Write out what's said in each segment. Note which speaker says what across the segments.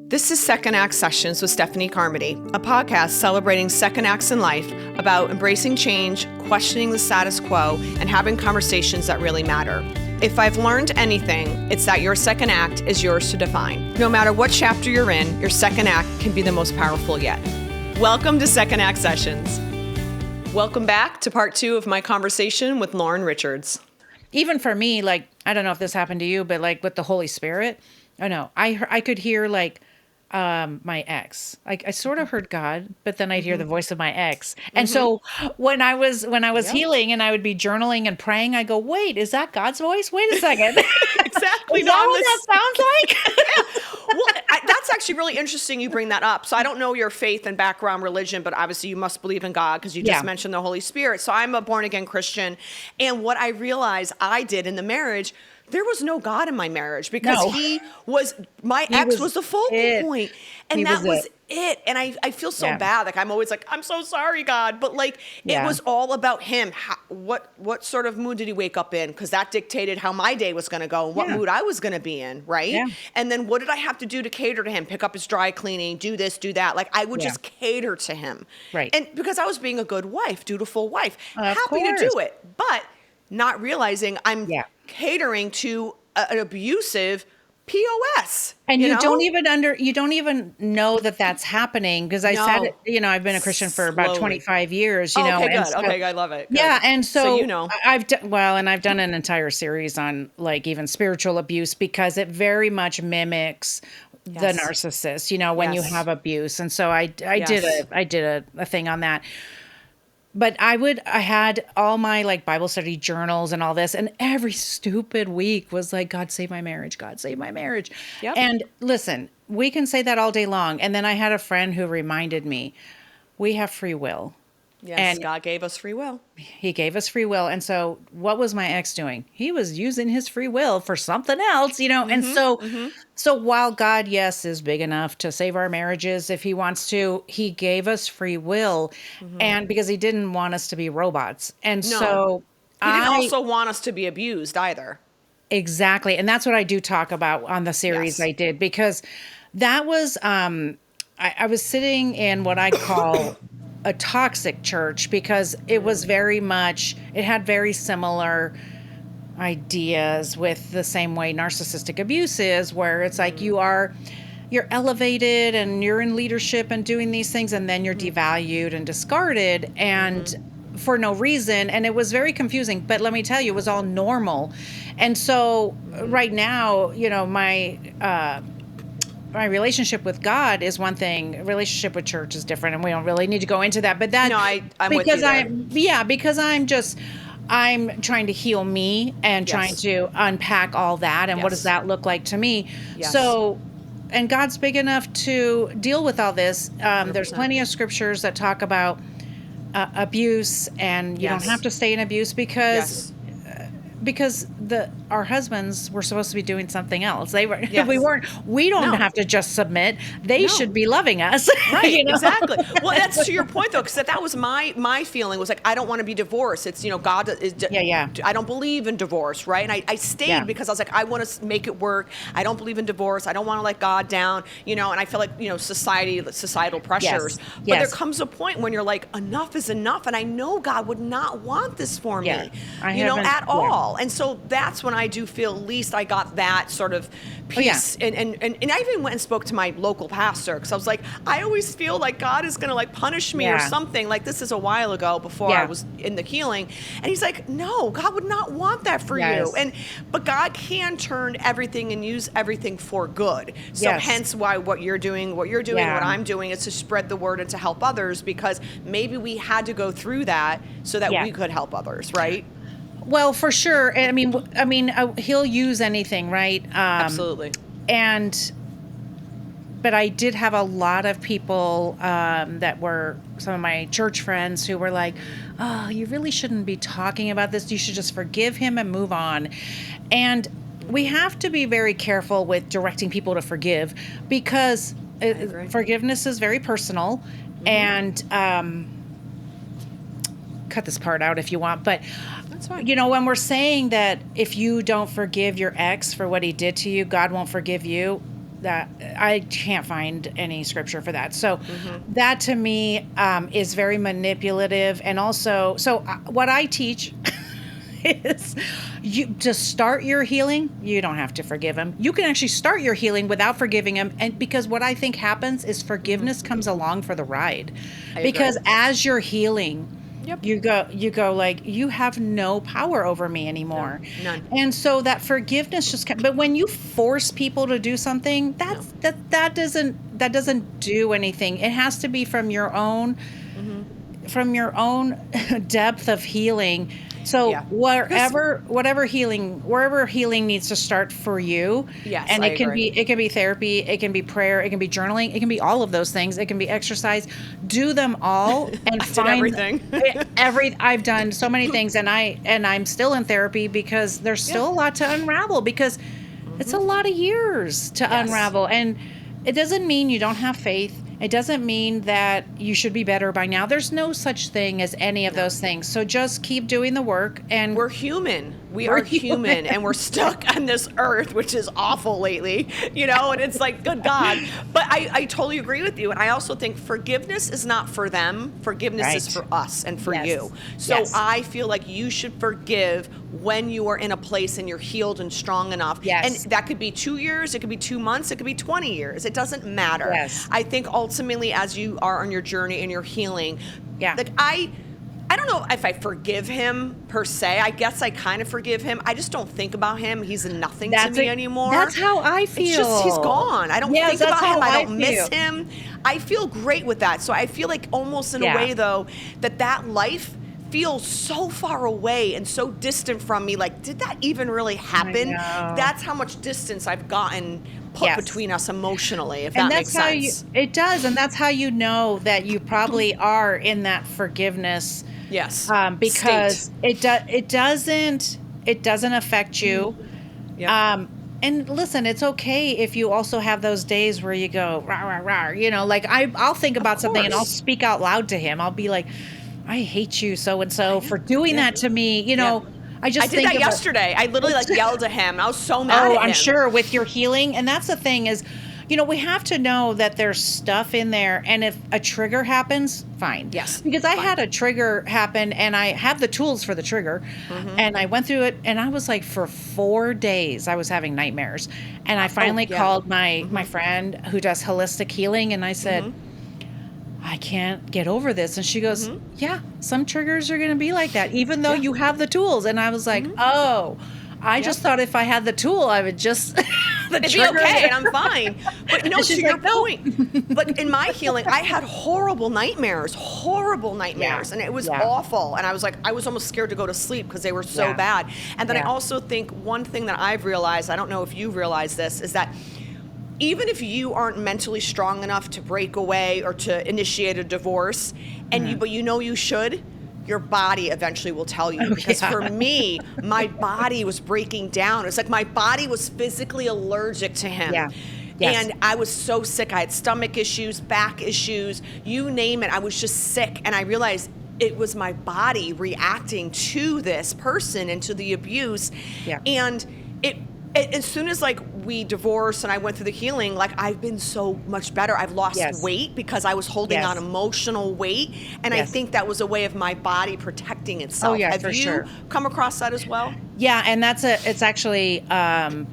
Speaker 1: This is Second Act Sessions with Stephanie Carmody, a podcast celebrating second acts in life about embracing change, questioning the status quo, and having conversations that really matter. If I've learned anything, it's that your second act is yours to define. No matter what chapter you're in, your second act can be the most powerful yet. Welcome to Second Act Sessions. Welcome back to part 2 of my conversation with Lauren Richards.
Speaker 2: Even for me, like, I don't know if this happened to you, but like with the Holy Spirit, I know I could hear like my ex. Like I sort of heard God, but then I'd hear the voice of my ex. And so when I was healing and I would be journaling and praying, I go, wait, is that God's voice? Wait a second.
Speaker 1: Exactly.
Speaker 2: Is that what that sounds like?
Speaker 1: Well, that's actually really interesting you bring that up. So I don't know your faith and background religion, but obviously you must believe in God because you just mentioned the Holy Spirit. So I'm a born again Christian. And what I realized I did in the marriage, there was no God in my marriage because my ex was the focal point. And that was it. And I feel so bad. Like I'm always like, I'm so sorry, God. But like, it was all about him. What sort of mood did he wake up in? Because that dictated how my day was going to go and what mood I was going to be in. Right. Yeah. And then what did I have to do to cater to him? Pick up his dry cleaning, do this, do that. Like I would just cater to him. Right. And because I was being a good wife, dutiful wife, happy to do it, but not realizing I'm catering to an abusive POS.
Speaker 2: And you don't even know that that's happening because I said it, I've been a Christian for about 25 years,
Speaker 1: Okay,
Speaker 2: and
Speaker 1: good.
Speaker 2: so,
Speaker 1: Okay, I love it. Good.
Speaker 2: Yeah. And so,
Speaker 1: I've
Speaker 2: done an entire series on like even spiritual abuse because it very much mimics the narcissist, when you have abuse. And so I did a thing on that. But I had all my like Bible study journals and all this, and every stupid week was like, God save my marriage, God save my marriage. Yep. And listen, we can say that all day long. And then I had a friend who reminded me, we have free will.
Speaker 1: Yes, and God gave us free will.
Speaker 2: He gave us free will. And so what was my ex doing? He was using his free will for something else, and so while God, yes, is big enough to save our marriages if he wants to, he gave us free will. And because he didn't want us to be robots. And so
Speaker 1: he didn't also want us to be abused either.
Speaker 2: Exactly. And that's what I do talk about on the series I did, because that was, I was sitting in what I call a toxic church because it was it had very similar ideas with the same way narcissistic abuse is, where it's like you're elevated and you're in leadership and doing these things, and then you're devalued and discarded and for no reason. And it was very confusing, but let me tell you, it was all normal. And so right now, my relationship with God is one thing. Relationship with church is different, and we don't really need to go into that. But that,
Speaker 1: I'm with you there.
Speaker 2: Because I'm trying to heal me and trying to unpack all that and what does that look like to me. Yes. So, and God's big enough to deal with all this. There's plenty of scriptures that talk about abuse, and you don't have to stay in abuse because our husbands were supposed to be doing something else. They were. We don't have to just submit. They should be loving us.
Speaker 1: Right. Exactly. Well, that's to your point though, because that was my feeling was like, I don't want to be divorced. It's, God is, I don't believe in divorce. Right. And I stayed because I was like, I want to make it work. I don't believe in divorce. I don't want to let God down, and I feel like, societal pressures. But there comes a point when you're like, enough is enough. And I know God would not want this for me, at all. And so that's when I do feel at least I got that sort of peace. And I even went and spoke to my local pastor because I was like, I always feel like God is going to like punish me or something. Like this is a while ago before I was in the healing. And he's like, no, God would not want that for you. But God can turn everything and use everything for good. So hence why what you're doing, what I'm doing is to spread the word and to help others, because maybe we had to go through that so that we could help others. Right.
Speaker 2: Well, for sure. I mean, he'll use anything, right?
Speaker 1: Absolutely.
Speaker 2: But I did have a lot of people that were some of my church friends who were like, oh, you really shouldn't be talking about this. You should just forgive him and move on. And we have to be very careful with directing people to forgive, because forgiveness is very personal. And cut this part out if you want, but when we're saying that if you don't forgive your ex for what he did to you, God won't forgive you, that I can't find any scripture for that. So that to me is very manipulative. And also, what I teach is you to start your healing, you don't have to forgive him. You can actually start your healing without forgiving him. And because what I think happens is forgiveness comes along for the ride. Because as you're healing, you go like, you have no power over me anymore.
Speaker 1: No, none.
Speaker 2: And so that forgiveness just but when you force people to do something, that doesn't do anything. It has to be from your own depth of healing. So wherever healing needs to start for you.
Speaker 1: Yes,
Speaker 2: and
Speaker 1: I
Speaker 2: it can
Speaker 1: agree.
Speaker 2: be therapy, it can be prayer, it can be journaling, it can be all of those things. It can be exercise. Do them all and find
Speaker 1: everything.
Speaker 2: I've done so many things, and I'm still in therapy because there's still a lot to unravel, because it's a lot of years to unravel. And it doesn't mean you don't have faith. It doesn't mean that you should be better by now. There's no such thing as any of those things. So just keep doing the work. And
Speaker 1: we're human. We are human, and we're stuck on this earth, which is awful lately, and it's like, good God. But I totally agree with you. And I also think forgiveness is not for them. Forgiveness is for us and for you. So I feel like you should forgive when you are in a place and you're healed and strong enough. And that could be 2 years, it could be 2 months, it could be 20 years. It doesn't matter. I think ultimately, as you are on your journey and you're healing, like I don't know if I forgive him per se. I guess I kind of forgive him. I just don't think about him. He's nothing to me anymore.
Speaker 2: That's how I feel.
Speaker 1: It's just he's gone. I don't think about him. I don't miss him. I feel great with that. So I feel like almost in a way, though, that life feels so far away and so distant from me. Like, did that even really happen? That's how much distance I've gotten put between us emotionally, if that makes sense.
Speaker 2: It does. And that's how you know that you probably are in that forgiveness. Because it doesn't affect you. And listen, it's okay if you also have those days where you go, rah, rah, rah. Like I'll think about something and I'll speak out loud to him. I'll be like, I hate you so-and-so for doing that to me. I did that
Speaker 1: yesterday. I literally yelled at him. I was so mad at him.
Speaker 2: I'm sure with your healing. And that's the thing is, we have to know that there's stuff in there. And if a trigger happens, fine. Because I had a trigger happen, and I have the tools for the trigger. And I went through it, and I was like, for 4 days, I was having nightmares. And I finally called my friend who does holistic healing, and I said, I can't get over this. And she goes, some triggers are going to be like that, even though you have the tools. And I was like, I just thought if I had the tool, I would just
Speaker 1: it'd be okay, and I'm fine. But to your point, but in my healing, I had horrible nightmares, and it was awful. And I was almost scared to go to sleep because they were so bad. And then I also think one thing that I've realized, I don't know if you realize this, is that even if you aren't mentally strong enough to break away or to initiate a divorce, and but you should, your body eventually will tell you. Because for me, my body was breaking down. It's like my body was physically allergic to him. And I was so sick. I had stomach issues, back issues, you name it. I was just sick. And I realized it was my body reacting to this person and to the abuse. And as soon as we divorced and I went through the healing, I've been so much better. I've lost weight because I was holding on emotional weight. And I think that was a way of my body protecting itself. Have you come across that as well?
Speaker 2: Yeah, and it's actually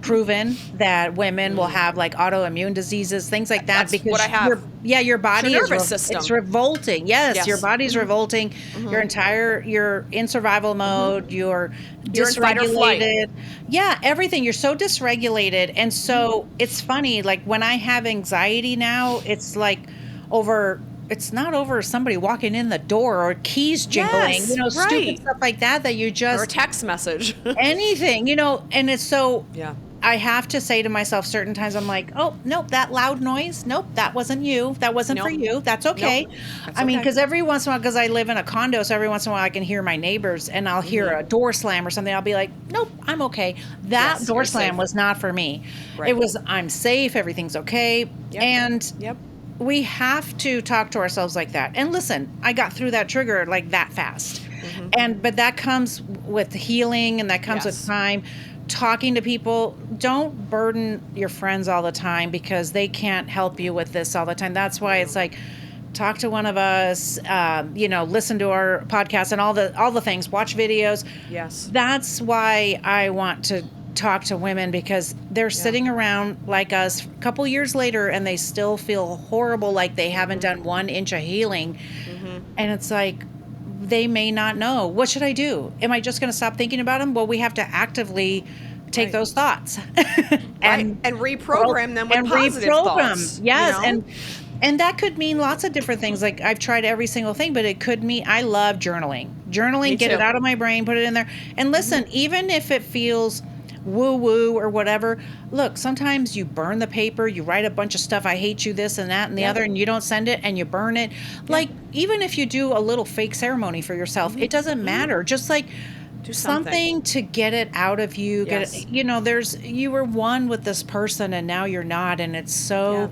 Speaker 2: proven that women will have autoimmune diseases, things like that.
Speaker 1: That's
Speaker 2: because
Speaker 1: what I have.
Speaker 2: Your body
Speaker 1: is nervous system.
Speaker 2: It's revolting. Yes, your body's revolting. You're in survival mode. You're dysregulated. Yeah, everything. You're so dysregulated. And so it's funny, when I have anxiety now, it's it's not over somebody walking in the door or keys jingling, stupid stuff like that you just...
Speaker 1: Or a text message.
Speaker 2: anything, and it's so... I have to say to myself certain times, I'm like, oh, nope, that loud noise, nope, that wasn't you. That wasn't for you. That's okay. Nope. That's mean, because every once in a while, because I live in a condo, so every once in a while I can hear my neighbors and I'll hear a door slam or something. I'll be like, nope, I'm okay. That door slam was not for me. Right. It was, I'm safe. Everything's okay. And we have to talk to ourselves like that. And listen, I got through that trigger that fast. But that comes with healing and that comes with time. talking to people, don't burden your friends all the time because they can't help you with this all the time. That's why it's like, talk to one of us, listen to our podcast and all the things, watch videos.
Speaker 1: Yes.
Speaker 2: That's why I want to talk to women, because they're sitting around like us a couple years later and they still feel horrible, like they haven't done 1 inch of healing. And it's like, they may not know. What should I do? Am I just going to stop thinking about them? Well, we have to actively take those thoughts
Speaker 1: and reprogram them with positive thoughts.
Speaker 2: Yes. And that could mean lots of different things. Like, I've tried every single thing, but it could mean, I love journaling. Get it out of my brain, put it in there. And listen, even if it feels woo-woo or whatever, look, sometimes you burn the paper, you write a bunch of stuff, I hate you, this and that and the other, and you don't send it and you burn it. Like, even if you do a little fake ceremony for yourself, it doesn't matter. Just like, do something to get it out of you. Get it, you were one with this person and now you're not. And it's so...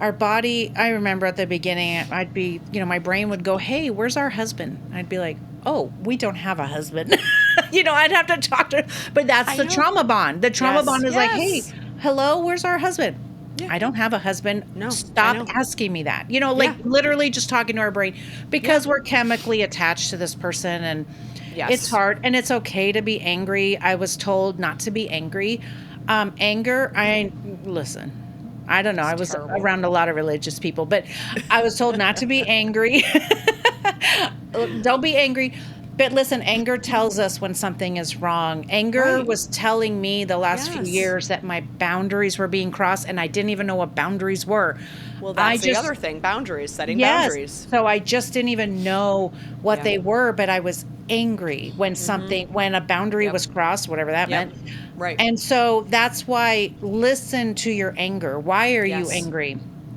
Speaker 2: Our body, I remember at the beginning, I'd be, my brain would go, hey, where's our husband? I'd be like, oh, we don't have a husband. I'd have to talk to, but that's the trauma bond. The trauma bond is like, hey, hello, where's our husband? Yeah. I don't have a husband. No. Stop asking me that. Literally just talking to our brain, because we're chemically attached to this person, and it's hard, and it's okay to be angry. I was told not to be angry. Anger, listen. I don't know. I was around a lot of religious people, but I was told not to be angry. Don't be angry. But listen, anger tells us when something is wrong. Anger was telling me the last few years that my boundaries were being crossed, and I didn't even know what boundaries were.
Speaker 1: Well, that's the other thing, boundaries, setting boundaries.
Speaker 2: So I just didn't even know what they were, but I was angry when when a boundary was crossed, whatever that meant.
Speaker 1: Right.
Speaker 2: And so that's why, listen to your anger. Why are you angry?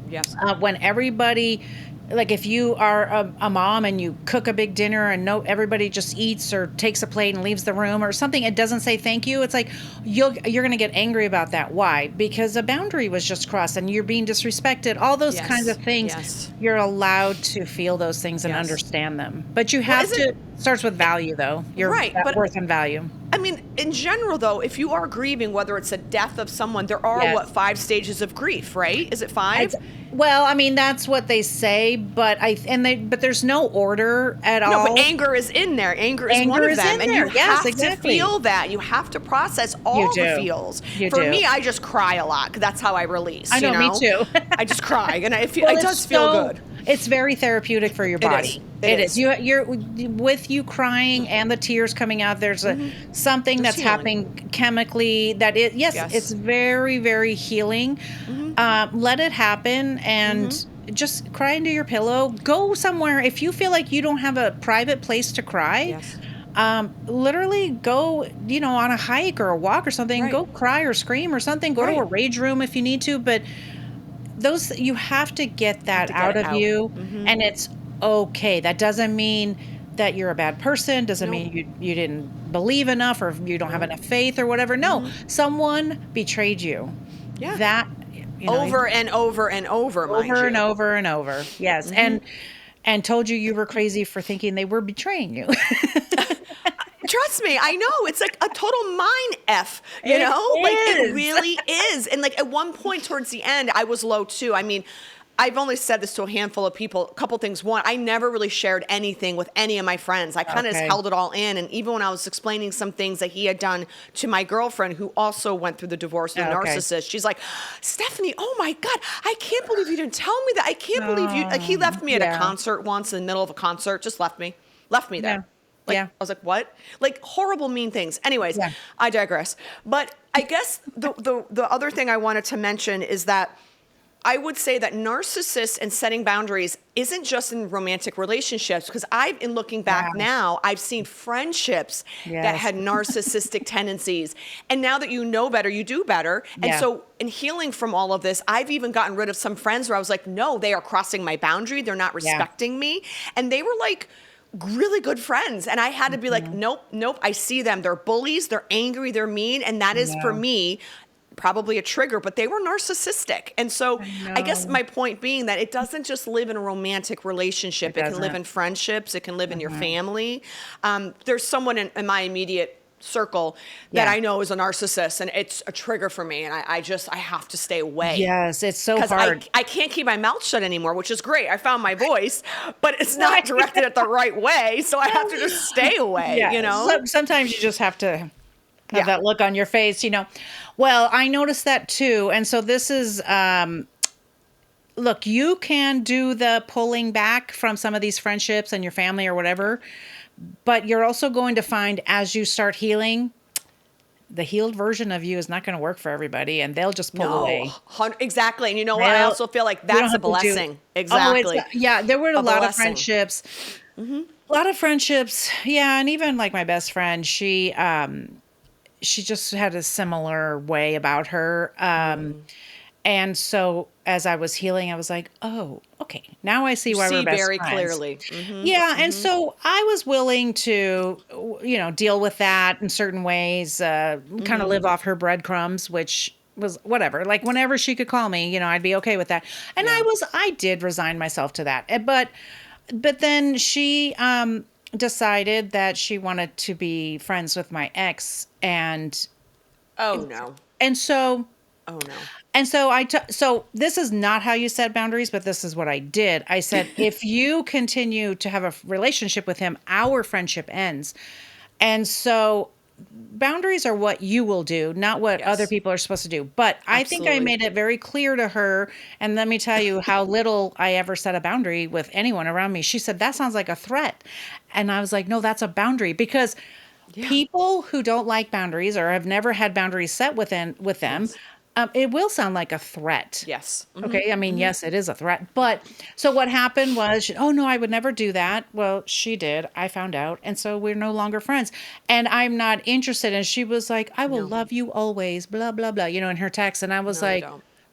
Speaker 1: Yes.
Speaker 2: When everybody, like if you are a mom and you cook a big dinner and everybody just eats or takes a plate and leaves the room or something, it doesn't say thank you. It's like, you're going to get angry about that. Why? Because a boundary was just crossed and you're being disrespected. All those kinds of things. Yes. You're allowed to feel those things and understand them. But you have to, starts with value though. Your worth and value.
Speaker 1: I mean, in general, though, if you are grieving, whether it's a death of someone, there are 5 stages of grief, right? Is it 5?
Speaker 2: Well, I mean, that's what they say, but there's no order at all.
Speaker 1: No, but anger is in there. Anger is one of them, and you have to feel that. You have to process all the feels. For me, I just cry a lot because that's how I release.
Speaker 2: I know, me too.
Speaker 1: I just cry, and it does feel good.
Speaker 2: It's very therapeutic for your body. It is. You're with you crying and the tears coming out. There's something that's happening chemically that it's very, very healing. Let it happen and just cry into your pillow. Go somewhere. If you feel like you don't have a private place to cry, literally go, on a hike or a walk or something. Go cry or scream or something. Go to a rage room if you need to, but you have to get that out of you, and it's okay. That doesn't mean that you're a bad person, doesn't mean you didn't believe enough or you don't have enough faith or whatever. No, someone betrayed you. Yeah. That
Speaker 1: over and over and over,
Speaker 2: over and over and over. Yes. And told you were crazy for thinking they were betraying you.
Speaker 1: Trust me, I know. It's like a total mind F, it really is. And like at one point towards the end, I was low too. I mean, I've only said this to a handful of people. A couple things. One, I never really shared anything with any of my friends. I kind of just held it all in. And even when I was explaining some things that he had done to my girlfriend, who also went through the divorce with a narcissist, she's like, Stephanie, oh my God, I can't believe you didn't tell me that. I can't believe you. Like, he left me at a concert once in the middle of a concert, just left me there. I was like, what? Like horrible, mean things. Anyways, I digress. But I guess the other thing I wanted to mention is that I would say that narcissists and setting boundaries isn't just in romantic relationships, because in looking back now, I've seen friendships that had narcissistic tendencies. And now that you know better, you do better. And so in healing from all of this, I've even gotten rid of some friends where I was like, no, they are crossing my boundary. They're not respecting me. And they were like really good friends. And I had to be like, nope, I see them. They're bullies. They're angry. They're mean. And that is for me probably a trigger, but they were narcissistic. And so I guess my point being that it doesn't just live in a romantic relationship. It can live in friendships. It can live in your family. There's someone in my immediate circle that I know is a narcissist, and it's a trigger for me, and I have to stay away.
Speaker 2: Yes, it's so hard.
Speaker 1: I can't keep my mouth shut anymore, which is great. I found my voice, but it's not directed at the right way, so I have to just stay away, you know?
Speaker 2: Sometimes you just have to have that look on your face, you know? Well, I noticed that too, and so this is, look, you can do the pulling back from some of these friendships and your family or whatever, but you're also going to find as you start healing, the healed version of you is not going to work for everybody, and they'll just pull away.
Speaker 1: Exactly. And you know what? I also feel like that's a blessing. Exactly.
Speaker 2: There were a lot of friendships. A lot of friendships. Yeah. And even like my best friend, she just had a similar way about her. And so as I was healing, I was like, oh, okay, now I see why we're best
Speaker 1: very
Speaker 2: friends.
Speaker 1: Clearly.
Speaker 2: Yeah. And so I was willing to, deal with that in certain ways, kind of live off her breadcrumbs, which was whatever. Like whenever she could call me, I'd be okay with that. And I did resign myself to that. But then she decided that she wanted to be friends with my ex. And
Speaker 1: oh, no.
Speaker 2: And so.
Speaker 1: Oh, no.
Speaker 2: And so so this is not how you set boundaries, but this is what I did. I said, if you continue to have a relationship with him, our friendship ends. And so boundaries are what you will do, not what other people are supposed to do. But I think I made it very clear to her. And let me tell you how little I ever set a boundary with anyone around me. She said, that sounds like a threat. And I was like, no, that's a boundary, because people who don't like boundaries or have never had boundaries set with them, it will sound like a threat.
Speaker 1: Yes.
Speaker 2: Okay. I mean, yes, it is a threat. But so what happened was, oh no, I would never do that. Well, she did. I found out. And so we're no longer friends. And I'm not interested. And she was like, I will love you always, blah, blah, blah, in her text. And I was like,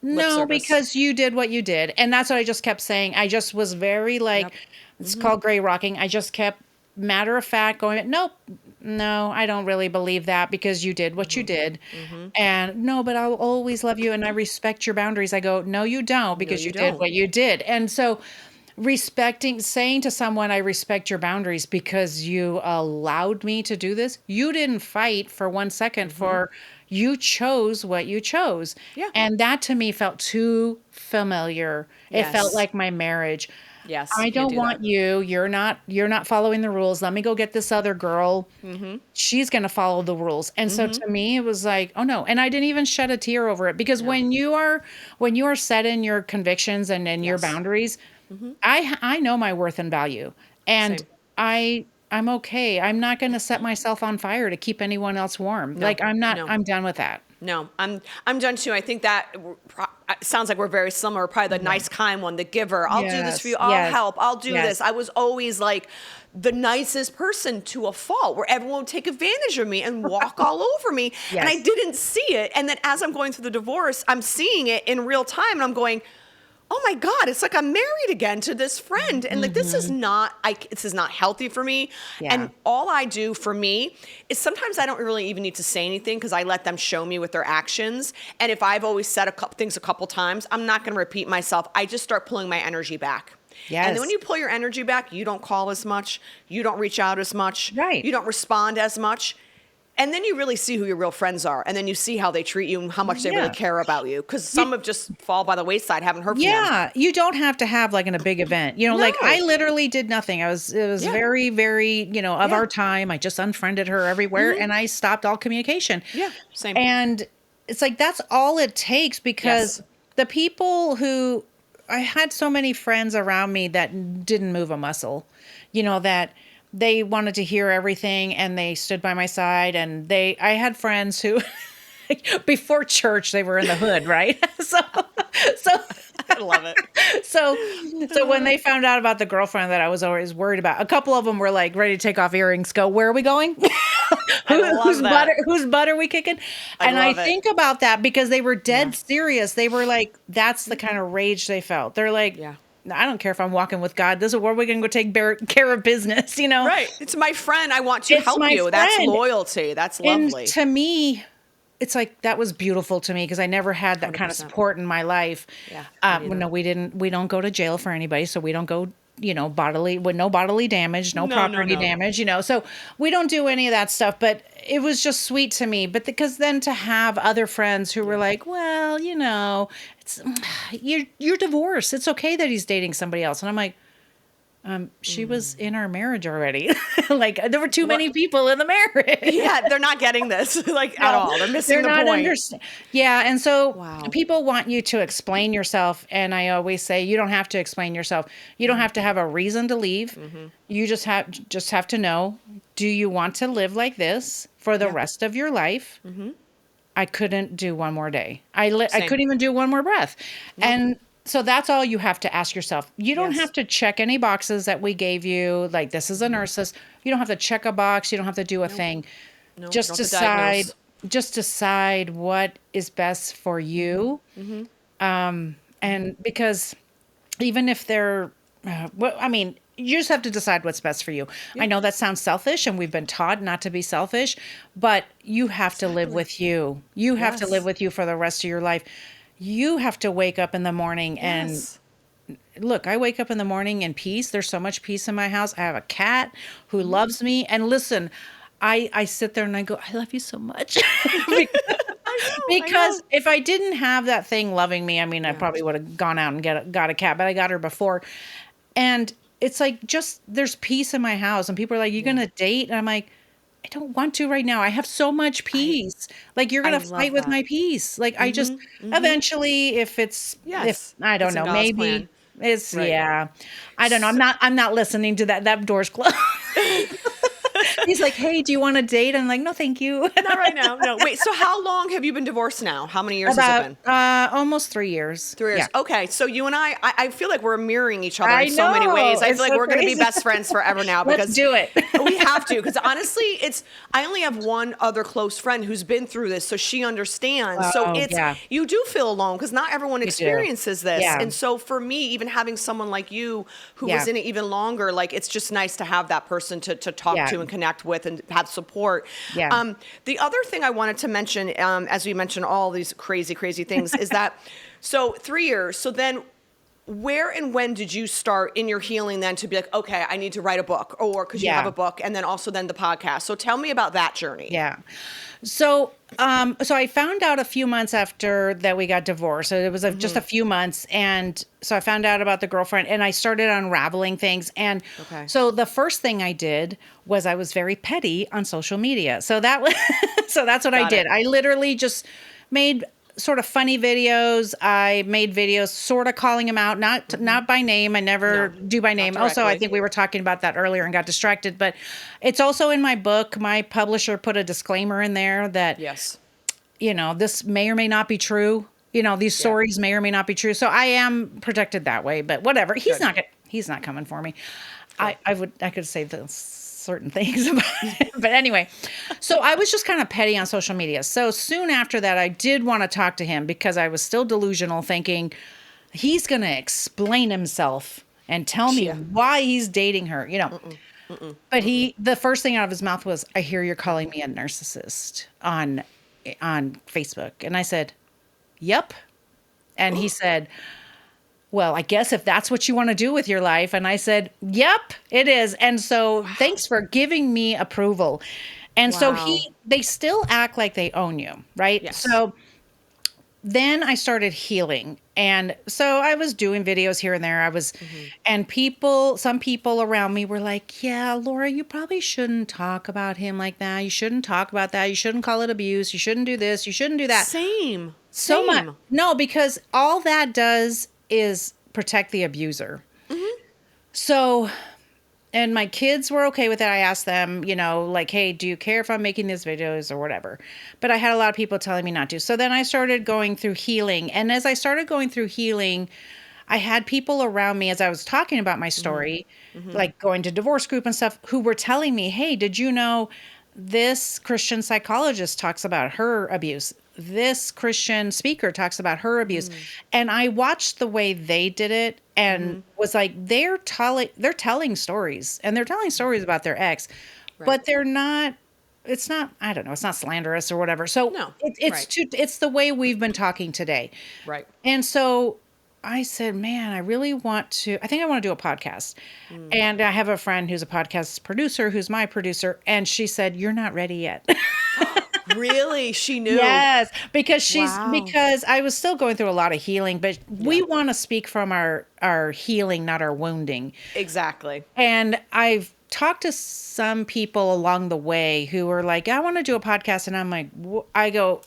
Speaker 2: no, because you did what you did. And that's what I just kept saying. I just was very like, it's called gray rocking. I just kept matter of fact going, nope. No, I don't really believe that, because you did what you did. And no, but I'll always love you and I respect your boundaries. I go, no, you don't, because you did what you did. And so saying to someone, I respect your boundaries because you allowed me to do this. You didn't fight for 1 second you chose what you chose. Yeah. And that to me felt too familiar. Yes. It felt like my marriage.
Speaker 1: Yes,
Speaker 2: I don't want you. You're not following the rules. Let me go get this other girl. She's going to follow the rules. And so to me, it was like, oh no. And I didn't even shed a tear over it, because when you are set in your convictions and in your boundaries, I know my worth and value, and I'm okay. I'm not going to set myself on fire to keep anyone else warm. No, like I'm not. No. I'm done with that.
Speaker 1: No, I'm done too. I think that sounds like we're very similar. Probably the nice, kind one, the giver. I'll do this for you. I'll help. I'll do this. I was always like the nicest person to a fault, where everyone would take advantage of me and walk all over me. Yes. And I didn't see it. And then as I'm going through the divorce, I'm seeing it in real time, and I'm going, oh my God, it's like I'm married again to this friend. And like, this is not healthy for me. Yeah. And all I do for me is sometimes I don't really even need to say anything, because I let them show me with their actions. And if I've always said things a couple times, I'm not going to repeat myself. I just start pulling my energy back. Yes. And then when you pull your energy back, you don't call as much. You don't reach out as much. Right. You don't respond as much. And then you really see who your real friends are. And then you see how they treat you and how much they really care about you. Because some have just fall by the wayside, haven't heard from them.
Speaker 2: Yeah, you don't have to have like in a big event. Like I literally did nothing. It was very, very, of our time. I just unfriended her everywhere and I stopped all communication. Yeah, same. And it's like, that's all it takes, because the people who, I had so many friends around me that didn't move a muscle, that they wanted to hear everything and they stood by my side. And I had friends who before church, they were in the hood, right? So
Speaker 1: I love it.
Speaker 2: So when they found out about the girlfriend that I was always worried about, a couple of them were like ready to take off earrings, go, where are we going? Whose butt are we kicking? I think about that because they were dead serious. They were like, that's the kind of rage they felt. They're like, I don't care if I'm walking with God. This is where we're going to go take care of business, Right.
Speaker 1: It's my friend. I want to help you. Friend. That's loyalty. That's lovely.
Speaker 2: And to me, it's like, that was beautiful to me because I never had that 100%. Kind of support in my life. Yeah. No, we don't go to jail for anybody. So we don't go with no bodily damage, no property damage, so we don't do any of that stuff, but it was just sweet to me. But because then to have other friends who were like, well, it's you're divorced. It's okay that he's dating somebody else. And I'm like, she was in our marriage already. Like there were too many people in the marriage.
Speaker 1: Yeah, they're not getting this at all. They're missing the point.
Speaker 2: Yeah, and so people want you to explain yourself, and I always say you don't have to explain yourself. You don't have to have a reason to leave. You just have to know, do you want to live like this for the rest of your life? I couldn't do one more day. I couldn't even do one more breath. And so that's all you have to ask yourself. You don't have to check any boxes that we gave you. Like, this is a narcissist. You don't have to check a box. You don't have to do a thing. Just decide what is best for you. And because even if they're, you just have to decide what's best for you. I know that sounds selfish, and we've been taught not to be selfish, but you have to live with you. You have to live with you for the rest of your life. You have to wake up in the morning and look, I wake up in the morning in peace. There's so much peace in my house. I have a cat who loves me. And listen, I sit there and I go, I love you so much. Because if I didn't have that thing loving me, I probably would have gone out and got a cat, but I got her before. And it's like, just there's peace in my house. And people are like, you going to date? And I'm like, I don't want to right now. I have so much peace. Like, you're going to fight with my peace. Like, I just, eventually, if I don't know, maybe it's, I don't know. I'm not listening to that. That door's closed. He's like, hey, do you want to date? I'm like, no, thank you.
Speaker 1: Not right now. No. Wait, so how long have you been divorced now? How many years has it been?
Speaker 2: Almost 3 years.
Speaker 1: 3 years.
Speaker 2: Yeah.
Speaker 1: Okay. So you and I feel like we're mirroring each other in so many ways. I feel like we're going to be best friends forever now.
Speaker 2: Let's do it.
Speaker 1: We have to. Because honestly, I only have one other close friend who's been through this, so she understands. You do feel alone because not everyone experiences this. Yeah. And so for me, even having someone like you who was in it even longer, like, it's just nice to have that person to talk to and connect with and have support. Yeah. The other thing I wanted to mention, as we mentioned all these crazy things, is that, so 3 years. So then where and when did you start in your healing then to be like, okay, I need to write a book, or because you have a book, and then also then the podcast. So tell me about that journey.
Speaker 2: Yeah. So I found out a few months after that we got divorced. So it was just a few months. And so I found out about the girlfriend, and I started unraveling things. And so the first thing I did was I was very petty on social media. So that's what I did. I literally just made sort of funny videos. I made videos sort of calling him out, not by name. I never do by name. Also, I think we were talking about that earlier and got distracted, but it's also in my book. My publisher put a disclaimer in there that, this may or may not be true. These stories may or may not be true. So I am protected that way, but whatever. He's not coming for me. I could say this. Certain things about it. But anyway, so I was just kind of petty on social media. So soon after that, I did want to talk to him because I was still delusional, thinking he's going to explain himself and tell me why he's dating her, But the first thing out of his mouth was, I hear you're calling me a narcissist on Facebook. And I said, yep. And he said, well, I guess if that's what you want to do with your life. And I said, yep, it is. And so thanks for giving me approval. And so they still act like they own you, right? Yes. So then I started healing. And so I was doing videos here and there. And some people around me were like, yeah, Laura, you probably shouldn't talk about him like that. You shouldn't talk about that. You shouldn't call it abuse. You shouldn't do this. You shouldn't do that.
Speaker 1: Same.
Speaker 2: Much. No, because all that does is protect the abuser. So, and my kids were okay with it. I asked them, like, hey, do you care if I'm making these videos or whatever? But I had a lot of people telling me not to. So then I started going through healing. And as I started going through healing, I had people around me as I was talking about my story, like going to divorce group and stuff, who were telling me, hey, did you know this Christian psychologist talks about her abuse? This Christian speaker talks about her abuse. And I watched the way they did it and was like, they're telling stories, and they're telling stories about their ex, but it's not slanderous or whatever. So it's the way we've been talking today.
Speaker 1: Right.
Speaker 2: And so I said, man, I think I want to do a podcast. And I have a friend who's a podcast producer, who's my producer. And she said, you're not ready yet.
Speaker 1: Really? She knew?
Speaker 2: Yes, because
Speaker 1: Wow.
Speaker 2: I was still going through a lot of healing, but we want to speak from our healing, not our wounding.
Speaker 1: Exactly.
Speaker 2: And I've talked to some people along the way who were like, I want to do a podcast. And I'm like, I go,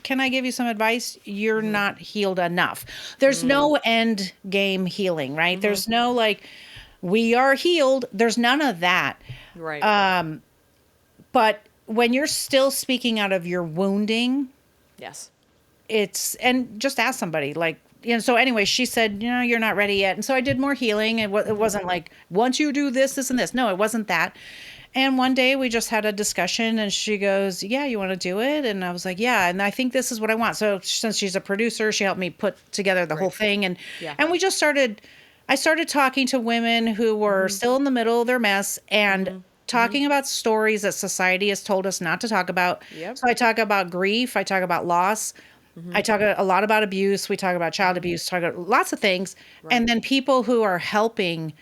Speaker 2: can I give you some advice? You're not healed enough. There's no end game healing, right? There's no like, we are healed. There's none of that.
Speaker 1: Right.
Speaker 2: But when you're still speaking out of your wounding,
Speaker 1: Yes.
Speaker 2: and just ask somebody like, so anyway, she said, you're not ready yet. And so I did more healing. It wasn't like, once you do this, this, and this. No, it wasn't that. And one day we just had a discussion and she goes, yeah, you want to do it? And I was like, yeah. And I think this is what I want. So since she's a producer, she helped me put together the whole thing. And we just I started talking to women who were still in the middle of their mess and talking about stories that society has told us not to talk about.
Speaker 1: Yep.
Speaker 2: So I talk about grief. I talk about loss. I talk a lot about abuse. We talk about child abuse, talk about lots of things.
Speaker 1: Right.
Speaker 2: And then people who are helping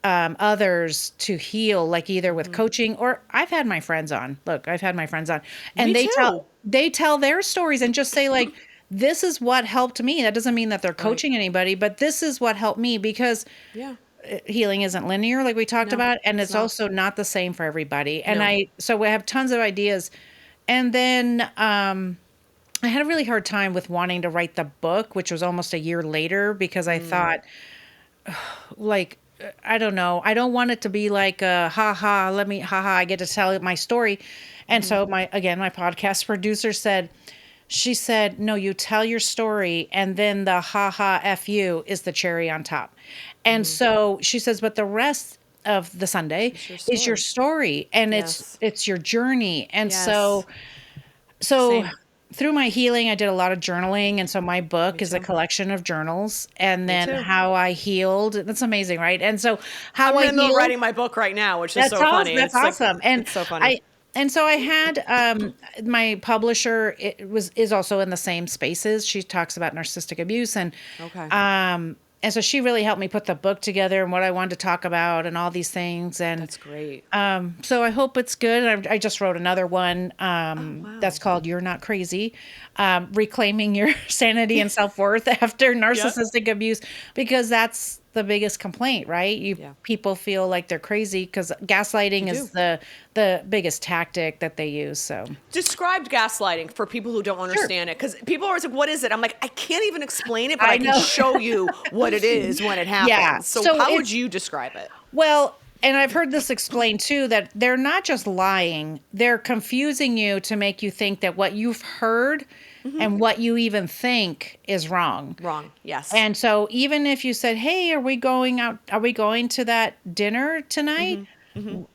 Speaker 2: others to heal, like either with coaching or I've had my friends on. Look, I've had my friends on and
Speaker 1: Me too.
Speaker 2: they tell their stories and just say like, this is what helped me. That doesn't mean that they're coaching anybody, but this is what helped me because healing isn't linear like we talked about. And it's also not the same for everybody. And so we have tons of ideas. And then, I had a really hard time with wanting to write the book, which was almost a year later because I thought like, I don't know. I don't want it to be like I get to tell my story. And so my podcast producer she said, no, you tell your story. And then the F you is the cherry on top. And so she says, but the rest of the Sunday is your story and it's your journey. And so
Speaker 1: Same.
Speaker 2: through my healing, I did a lot of journaling. And so my book is a collection of journals and then how I healed. That's amazing, right? And so how
Speaker 1: I'm in the middle of writing my book right now, which is so funny.
Speaker 2: That's awesome. And
Speaker 1: it's so funny.
Speaker 2: So I had my publisher is also in the same spaces. She talks about narcissistic abuse and so she really helped me put the book together and what I wanted to talk about and all these things. And
Speaker 1: that's great.
Speaker 2: So I hope it's good. I just wrote another one that's called You're Not Crazy, Reclaiming Your Sanity and Self-Worth After Narcissistic Abuse, because that's the biggest complaint, right? People feel like they're crazy because gaslighting is the biggest tactic that they use. So
Speaker 1: describe gaslighting for people who don't understand it, because people are always like, what is it? I'm like, I can't even explain it, but I can show you what it is when it happens.
Speaker 2: Yeah.
Speaker 1: So how would you describe it?
Speaker 2: Well, and I've heard this explained too, that they're not just lying, they're confusing you to make you think that what you've heard and what you even think is wrong.
Speaker 1: Wrong, yes.
Speaker 2: And so even if you said, hey, are we going to that dinner tonight?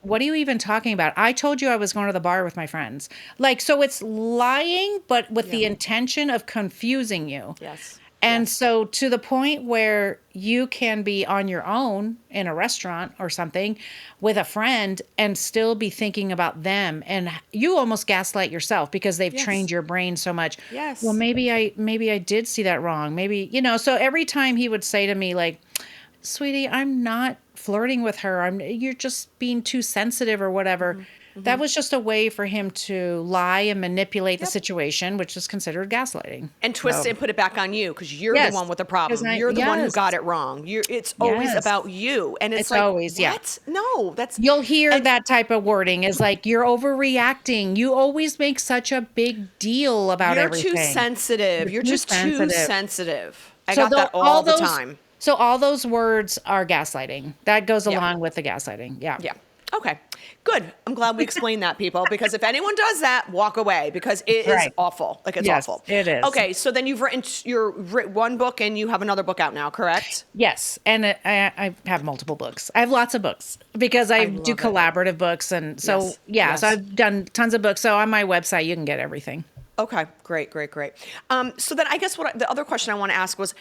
Speaker 2: What are you even talking about? I told you I was going to the bar with my friends. Like, so it's lying, but with the intention of confusing you.
Speaker 1: Yes.
Speaker 2: And so to the point where you can be on your own in a restaurant or something with a friend and still be thinking about them. And you almost gaslight yourself because they've trained your brain so much.
Speaker 1: Yes.
Speaker 2: Well, maybe I did see that wrong. Maybe, so every time he would say to me like, sweetie, I'm not flirting with her. You're just being too sensitive or whatever. That was just a way for him to lie and manipulate the situation, which is considered gaslighting.
Speaker 1: And twist it and put it back on you because you're the one with the problem. You're the one who got it wrong. It's always about you. And it's like,
Speaker 2: always,
Speaker 1: what? No, that's...
Speaker 2: You'll hear that type of wording is like, you're overreacting. You always make such a big deal about everything.
Speaker 1: You're too sensitive. You're just too sensitive. I got that all the time.
Speaker 2: So all those words are gaslighting. That goes along with the gaslighting. Yeah.
Speaker 1: Yeah. Okay, good. I'm glad we explained that, people, because if anyone does that, walk away because it is awful. Like, it's awful.
Speaker 2: It is.
Speaker 1: Okay, so then you've written one book and you have another book out now, correct?
Speaker 2: Yes, and I have multiple books. I have lots of books because I do collaborative books. And so, so I've done tons of books. So on my website, you can get everything.
Speaker 1: Okay, great. So then I guess the other question I want to ask was,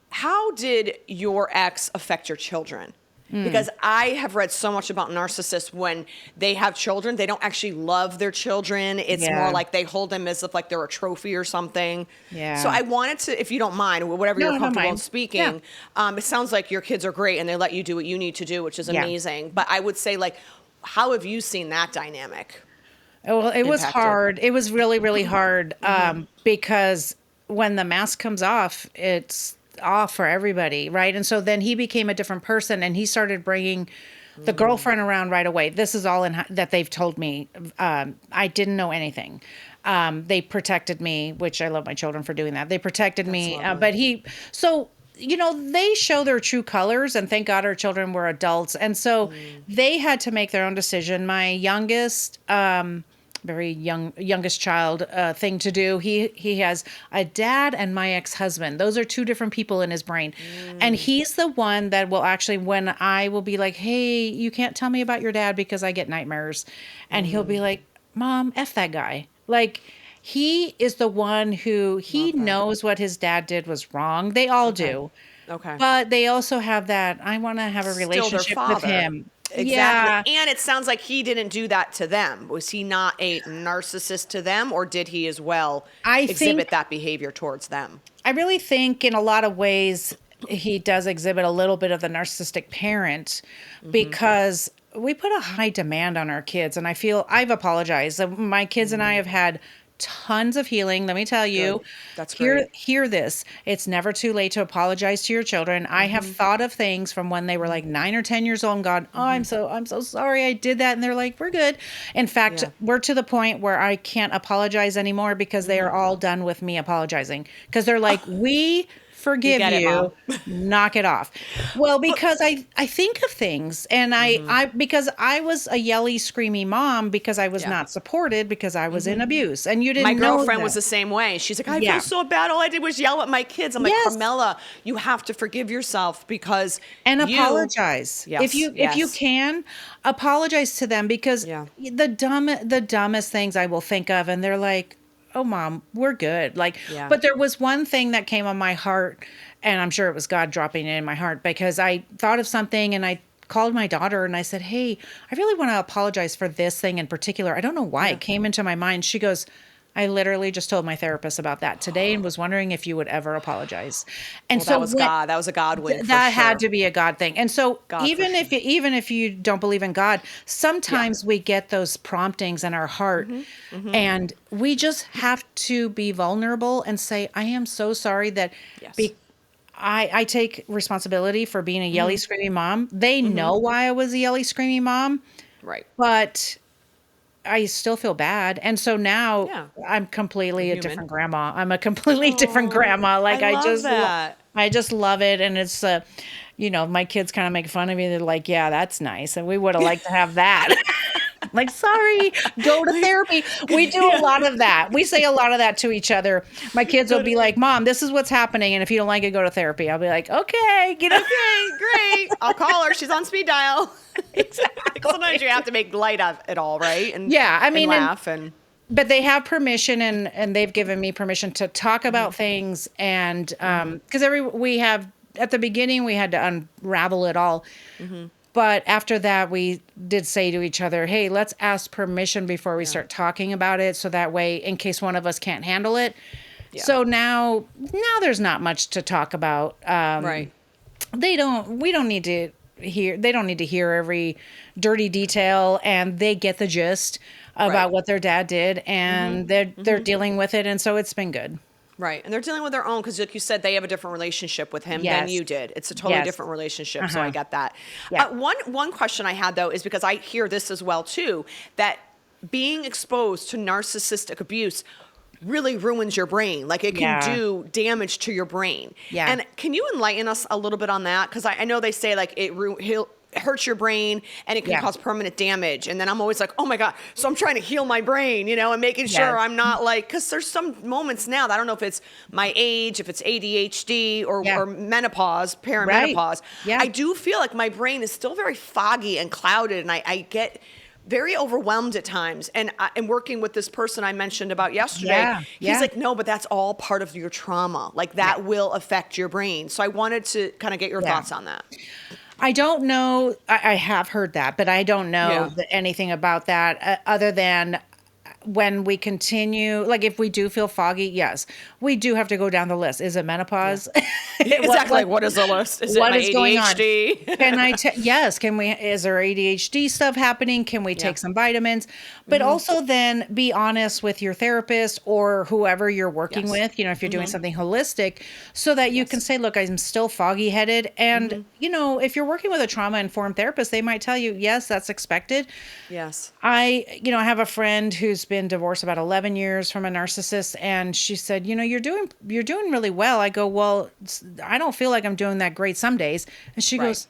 Speaker 1: how did your ex affect your children? Because I have read so much about narcissists when they have children, they don't actually love their children. It's more like they hold them as if like they're a trophy or something.
Speaker 2: Yeah.
Speaker 1: So I wanted to, if you don't mind, whatever you're comfortable in speaking, it sounds like your kids are great and they let you do what you need to do, which is amazing. But I would say, like, how have you seen that dynamic?
Speaker 2: Well, it was hard. It was really, really hard because when the mask comes off, it's off for everybody, right? And so then he became a different person, and he started bringing the girlfriend around right away. This is all that they've told me. I didn't know anything. They protected me, which I love my children for doing that. They protected me, but they show their true colors, and thank God our children were adults. And so they had to make their own decision. My youngest, youngest child thing to do. He has a dad and my ex-husband. Those are two different people in his brain. And he's the one that will actually, when I will be like, hey, you can't tell me about your dad because I get nightmares. And he'll be like, Mom, F that guy. Like, he is the one who knows what his dad did was wrong. They all do.
Speaker 1: Okay.
Speaker 2: But they also have that, I want to have a relationship with him.
Speaker 1: Exactly. Yeah. And it sounds like he didn't do that to them. Was he not a narcissist to them, or did he as well exhibit that behavior towards them?
Speaker 2: I really think in a lot of ways he does exhibit a little bit of the narcissistic parent because we put a high demand on our kids. And I feel I've apologized. My kids and I have had tons of healing. Let me tell you.
Speaker 1: Good. That's great.
Speaker 2: Hear this. It's never too late to apologize to your children. I have thought of things from when they were like 9 or 10 years old and gone, oh, I'm so sorry I did that. And they're like, we're good. In fact, we're to the point where I can't apologize anymore because they are all done with me apologizing. Because they're like, we forgive you, knock it off. Well, because I think of things, and because I was a yelly, screamy mom because I was not supported because I was in abuse, and you didn't know
Speaker 1: My girlfriend was the same way. She's like, I feel so bad. All I did was yell at my kids. I'm like, Carmela, you have to forgive yourself because
Speaker 2: apologize. If you can, apologize to them because the dumbest things I will think of, and they're like, oh, Mom, we're good. But there was one thing that came on my heart, and I'm sure it was God dropping it in my heart, because I thought of something and I called my daughter and I said, hey, I really want to apologize for this thing in particular. I don't know why it came into my mind. She goes, I literally just told my therapist about that today and was wondering if you would ever apologize. And so
Speaker 1: that was God. That was a God win.
Speaker 2: That had to be a God thing. And so even if you don't believe in God, sometimes we get those promptings in our heart, and we just have to be vulnerable and say, I am so sorry that I take responsibility for being a yelly, screaming mom. They know why I was a yelly, screaming mom.
Speaker 1: Right.
Speaker 2: But I still feel bad. And so now I'm completely a different grandma. I'm a completely different grandma. Like I just love it. And it's, my kids kind of make fun of me. They're like, yeah, that's nice. And we would have liked to have that. Like, sorry, go to therapy. We do a lot of that. We say a lot of that to each other. My kids will be like, Mom, this is what's happening. And if you don't like it, go to therapy. I'll be like, okay,
Speaker 1: great. I'll call her. She's on speed dial. Exactly. Sometimes you have to make light of it all, right? And and laugh
Speaker 2: but they have permission, and they've given me permission to talk about things. And because at the beginning we had to unravel it all. But after that, we did say to each other, hey, let's ask permission before we start talking about it. So that way, in case one of us can't handle it. Yeah. So now there's not much to talk about. Right. They don't need to hear every dirty detail, and they get the gist about what their dad did, and they're dealing with it. And so it's been good.
Speaker 1: Right. And they're dealing with their own because, like you said, they have a different relationship with him than you did. It's a totally different relationship. So I get that. Yeah. One question I had, though, is because I hear this as well, too, that being exposed to narcissistic abuse really ruins your brain. Like it can do damage to your brain. Yeah. And can you enlighten us a little bit on that? Because I know they say like it hurts your brain and it can cause permanent damage. And then I'm always like, oh my God. So I'm trying to heal my brain, and making sure I'm not like, because there's some moments now that I don't know if it's my age, if it's ADHD or menopause, perimenopause. I do feel like my brain is still very foggy and clouded, and I get very overwhelmed at times. And working with this person I mentioned about yesterday, he's like, no, but that's all part of your trauma. Like that will affect your brain. So I wanted to kind of get your thoughts on that.
Speaker 2: I don't know. I have heard that, but I don't know anything about that other than when we continue, like if we do feel foggy, yes, we do have to go down the list. Is it menopause?
Speaker 1: Exactly. What is the list? Is it my ADHD?
Speaker 2: Going on? Yes. Is there ADHD stuff happening? Can we take some vitamins? But also then be honest with your therapist or whoever you're working with, you know, if you're doing something holistic, so that you can say, look, I'm still foggy headed. And, you know, if you're working with a trauma informed therapist, they might tell you, yes, that's expected.
Speaker 1: Yes.
Speaker 2: I have a friend who's been divorced about 11 years from a narcissist. And she said, you know, you're doing really well. I go, well, I don't feel like I'm doing that great some days. And she goes,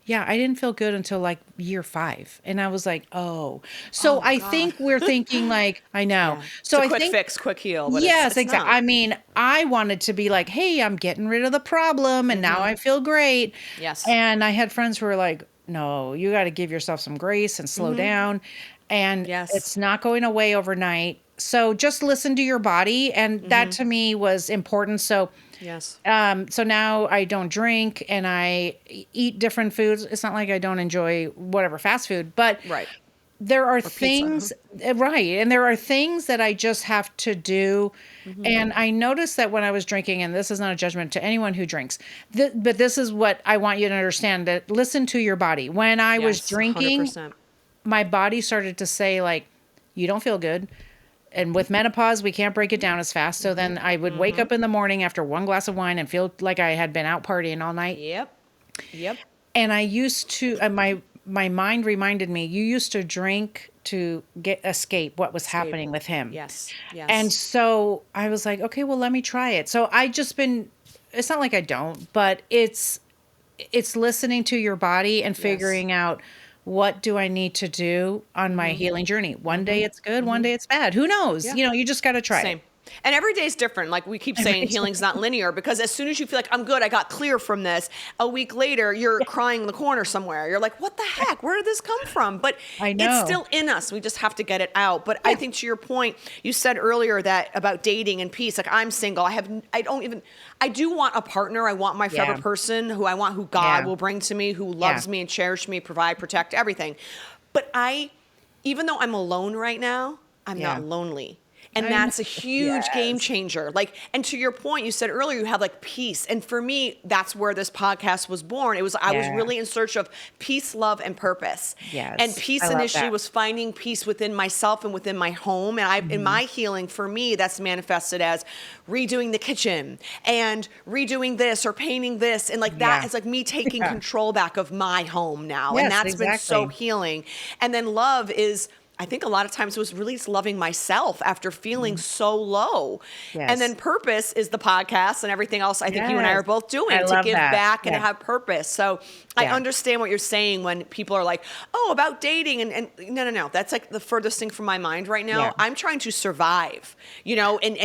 Speaker 2: yeah, I didn't feel good until like year 5. And I was like, oh, so I think we're thinking like, I know.
Speaker 1: Yeah.
Speaker 2: So
Speaker 1: it's a quick fix, quick heal. But
Speaker 2: yes,
Speaker 1: it's
Speaker 2: exactly.
Speaker 1: not.
Speaker 2: I mean, I wanted to be like, hey, I'm getting rid of the problem. And now I feel great.
Speaker 1: Yes.
Speaker 2: And I had friends who were like, no, you got to give yourself some grace and slow down. And it's not going away overnight. So just listen to your body. And that to me was important. So so now I don't drink and I eat different foods. It's not like I don't enjoy whatever fast food, but there are things, and there are things that I just have to do. And I noticed that when I was drinking, and this is not a judgment to anyone who drinks, but this is what I want you to understand, that listen to your body. When I was drinking,
Speaker 1: 100%.
Speaker 2: my body started to say like, you don't feel good. And with menopause, we can't break it down as fast. So then I would wake up in the morning after one glass of wine and feel like I had been out partying all night.
Speaker 1: Yep.
Speaker 2: And I used to, my mind reminded me, you used to drink to escape what was happening with him.
Speaker 1: Yes.
Speaker 2: And so I was like, okay, well, let me try it. So I just been, it's not like I don't, but it's listening to your body and figuring out, what do I need to do on my healing journey? One day it's good, one day it's bad. Who knows? You know, you just got to try it.
Speaker 1: And every day is different. Like we keep saying, healing's not linear, because as soon as you feel like I'm good, I got clear from this, a week later, you're crying in the corner somewhere. You're like, what the heck? Where did this come from? But it's still in us. We just have to get it out. But I think to your point, you said earlier that about dating and peace, like I'm single. I do want a partner. I want my forever person who God will bring to me, who loves me and cherishes me, provide, protect, everything. But even though I'm alone right now, I'm not lonely. And that's a huge game changer. Like, and to your point, you said earlier, you have like peace. And for me, that's where this podcast was born. I was really in search of peace, love, and purpose. And peace initially was finding peace within myself and within my home. And in my healing, for me, that's manifested as redoing the kitchen and redoing this or painting this. And like that is like me taking control back of my home now. And that's been so healing. And then love is, I think a lot of times it was really just loving myself after feeling so low. And then purpose is the podcast and everything else I think you and I are both doing to give back and to have purpose. So I understand what you're saying when people are like, oh, about dating. And no. That's like the furthest thing from my mind right now. I'm trying to survive, you know, and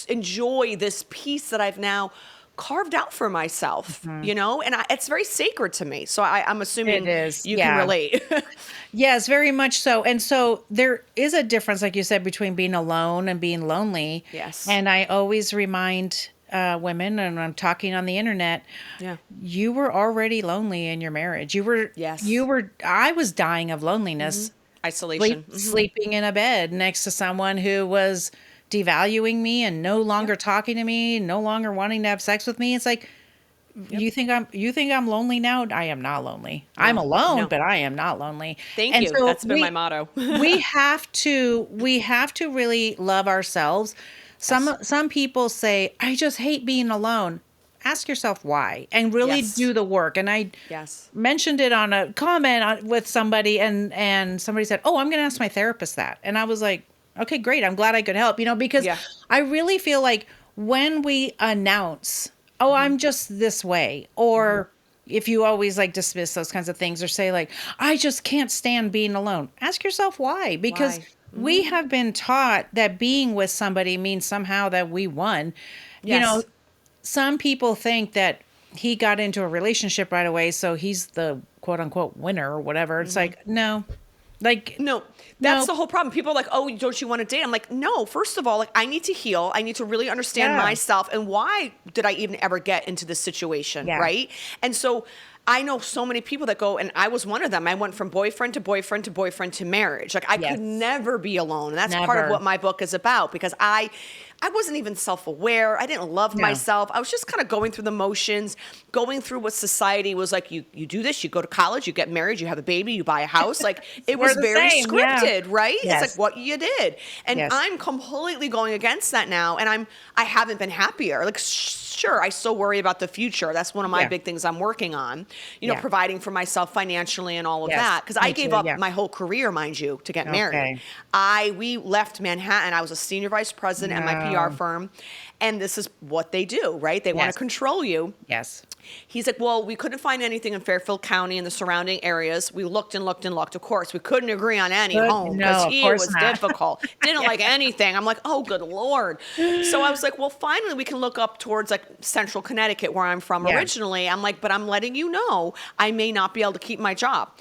Speaker 1: enjoy this peace that I've now carved out for myself, you know, and it's very sacred to me. So I'm assuming you can relate.
Speaker 2: Yes, very much so. And so there is a difference, like you said, between being alone and being lonely.
Speaker 1: Yes.
Speaker 2: And I always remind women, and I'm talking on the internet, you were already lonely in your marriage. I was dying of loneliness.
Speaker 1: Isolation.
Speaker 2: Sleeping in a bed next to someone who was devaluing me and no longer talking to me, no longer wanting to have sex with me. It's like, you think I'm lonely now? I am not lonely. No, I'm alone, but I am not lonely.
Speaker 1: Thank you. So that's been my motto.
Speaker 2: we have to really love ourselves. Some people say, I just hate being alone. Ask yourself why, and really do the work. And I mentioned it on a comment with somebody, and somebody said, oh, I'm going to ask my therapist that. And I was like, okay, great. I'm glad I could help, you know, because I really feel like when we announce, oh, I'm just this way, or if you always like dismiss those kinds of things or say like, I just can't stand being alone, ask yourself why, because we have been taught that being with somebody means somehow that we won. You know, some people think that he got into a relationship right away, so he's the quote unquote winner or whatever. It's like, no. Like,
Speaker 1: no, that's the whole problem. People are like, oh, don't you want to date? I'm like, no, first of all, like I need to heal. I need to really understand myself and why did I even ever get into this situation, right? And so I know so many people that go, and I was one of them. I went from boyfriend to boyfriend to boyfriend to marriage. Like I could never be alone. And that's part of what my book is about, because I wasn't even self-aware. I didn't love myself. I was just kind of going through the motions, going through what society was like. You do this, you go to college, you get married, you have a baby, you buy a house. Like it was very scripted, right? Yes. It's like what you did. And I'm completely going against that now. And I haven't been happier. Like, sure, I still worry about the future. That's one of my big things I'm working on, providing for myself financially and all of that. Because I gave up my whole career, mind you, to get married. We left Manhattan. I was a senior vice president at my PR firm. And this is what they do, right? They want to control you.
Speaker 2: Yes.
Speaker 1: He's like, well, we couldn't find anything in Fairfield County and the surrounding areas. We looked and looked and looked. Of course, we couldn't agree on any home because he was difficult. Didn't like anything. I'm like, oh, good Lord. So I was like, well, finally, we can look up towards like central Connecticut, where I'm from originally. I'm like, but I'm letting you know, I may not be able to keep my job.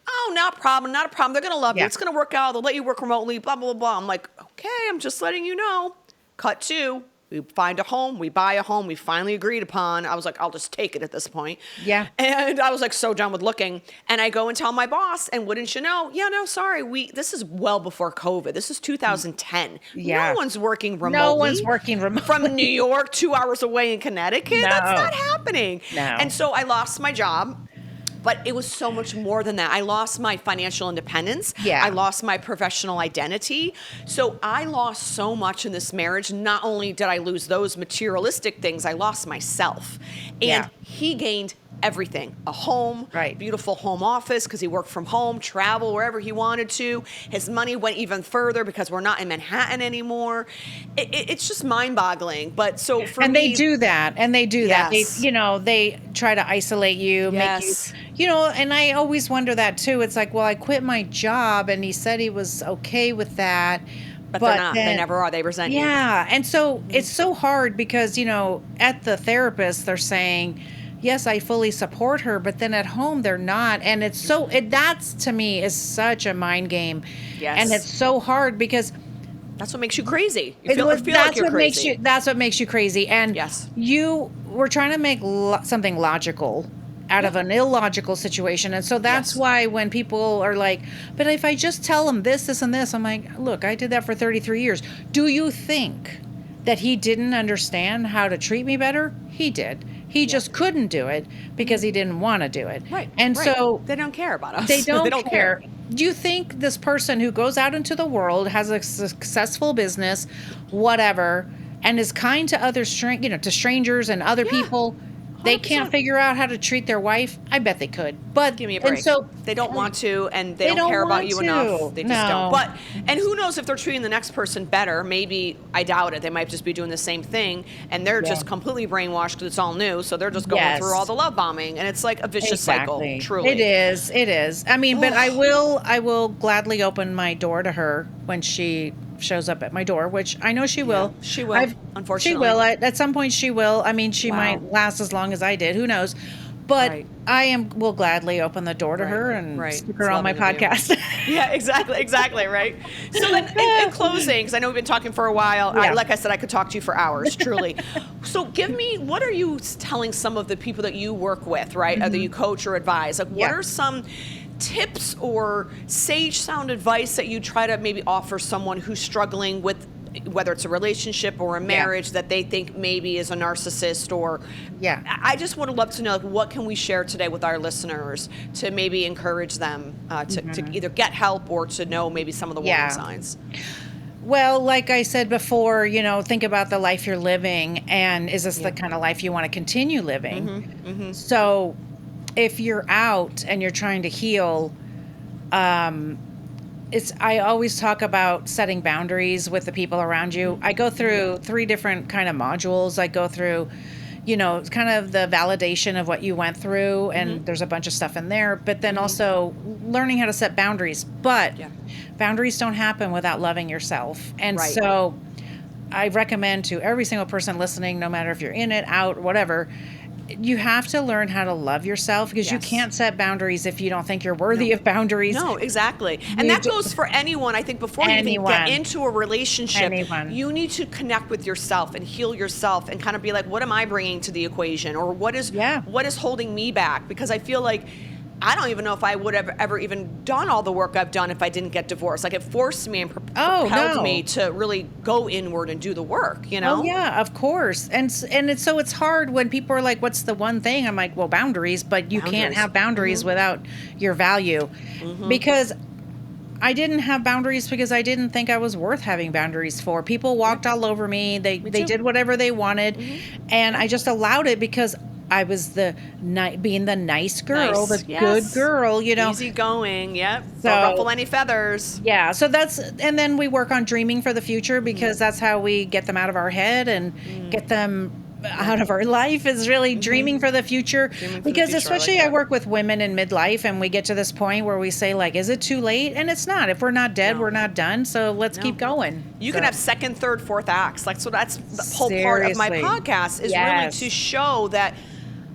Speaker 1: Oh, not a problem. They're going to love you. It's going to work out. They'll let you work remotely, blah, blah, blah, blah. I'm like, okay, I'm just letting you know. Cut 2. We find a home, we buy a home, we finally agreed upon. I was like, I'll just take it at this point.
Speaker 2: Yeah.
Speaker 1: And I was like so done with looking. And I go and tell my boss, and wouldn't you know, sorry, this is well before COVID. This is 2010.
Speaker 2: Yeah.
Speaker 1: No one's working remotely.
Speaker 2: No one's working remotely.
Speaker 1: From New York, 2 hours away in Connecticut.
Speaker 2: No.
Speaker 1: That's not happening.
Speaker 2: No.
Speaker 1: And so I lost my job. But it was so much more than that. I lost my financial independence.
Speaker 2: Yeah.
Speaker 1: I lost my professional identity. So I lost so much in this marriage. Not only did I lose those materialistic things, I lost myself. And he gained everything. A home, beautiful home office because he worked from home, travel wherever he wanted to. His money went even further because we're not in Manhattan anymore. It's just mind-boggling. But so for me,
Speaker 2: they do that. They try to isolate you, make you, and I always wonder that too. It's like, well, I quit my job and he said he was okay with that.
Speaker 1: But they're not. They never are. They resent you.
Speaker 2: Yeah. And so it's so hard because, at the therapist, they're saying, yes, I fully support her, but then at home they're not. And that's to me is such a mind game.
Speaker 1: Yes.
Speaker 2: And it's so hard because
Speaker 1: that's what makes you crazy. You feel like you're crazy.
Speaker 2: That's what makes you crazy. And you were trying to make something logical out of an illogical situation. And so that's why when people are like, but if I just tell them this, this, and this, I'm like, look, I did that for 33 years. Do you think that he didn't understand how to treat me better? He did. He just couldn't do it because he didn't want to do it.
Speaker 1: Right.
Speaker 2: And so
Speaker 1: they don't care about us.
Speaker 2: They don't care. Do you think this person who goes out into the world, has a successful business, whatever, and is kind to other to strangers and other people, 100%. They can't figure out how to treat their wife? I bet they could. But
Speaker 1: give me a break. And so they don't want to, and they don't care about you enough. They just don't. But and who knows if they're treating the next person better? Maybe, I doubt it. They might just be doing the same thing, and they're just completely brainwashed because it's all new. So they're just going through all the love bombing, and it's like a vicious cycle. Truly,
Speaker 2: it is. It is. I mean, but I will gladly open my door to her when she shows up at my door, which I know she will.
Speaker 1: She will. Unfortunately,
Speaker 2: she will. At some point, she will. I mean, she might last as long as I did. Who knows? But I will gladly open the door to her and stick her on my podcast.
Speaker 1: Yeah, exactly, right? So then, in closing, because I know we've been talking for a while, like I said, I could talk to you for hours, truly. So what are you telling some of the people that you work with, right? Either you coach or advise? Like, what are some tips or sage sound advice that you try to maybe offer someone who's struggling with, whether it's a relationship or a marriage that they think maybe is a narcissist, or I just would love to know, like, what can we share today with our listeners to maybe encourage them to either get help or to know maybe some of the warning signs?
Speaker 2: Well, like I said before, think about the life you're living, and is this the kind of life you want to continue living? So if you're out and you're trying to heal, I always talk about setting boundaries with the people around you. I go through 3 different kind of modules. I go through, kind of the validation of what you went through, and there's a bunch of stuff in there, but then also learning how to set boundaries. But boundaries don't happen without loving yourself. And so I recommend to every single person listening, no matter if you're in it, out, whatever, you have to learn how to love yourself, because you
Speaker 1: Yes.
Speaker 2: can't set boundaries if you don't think you're worthy of boundaries.
Speaker 1: No, exactly. And that goes for anyone. I think before you even get into a relationship, you need to connect with yourself and heal yourself and kind of be like, what am I bringing to the equation? Or what is holding me back? Because I feel like I don't even know if I would have ever even done all the work I've done if I didn't get divorced. Like, it forced me and propelled me to really go inward and do the work, you know?
Speaker 2: Oh, yeah, of course. And it's hard when people are like, what's the one thing? I'm like, well, boundaries, but you can't have boundaries without your value. Because I didn't have boundaries because I didn't think I was worth having boundaries for. People walked all over me. They did whatever they wanted. And I just allowed it because I was being the nice girl, the good girl, you know.
Speaker 1: Easy going, yep. So, don't ruffle any feathers.
Speaker 2: Yeah, so and then we work on dreaming for the future, because that's how we get them out of our head and get them out of our life, is really dreaming for the future. Because especially I work with women in midlife, and we get to this point where we say, like, is it too late? And it's not. If we're not dead, we're not done. So let's keep going.
Speaker 1: You can have second, third, fourth acts. Like, so that's the whole part of my podcast, is really to show that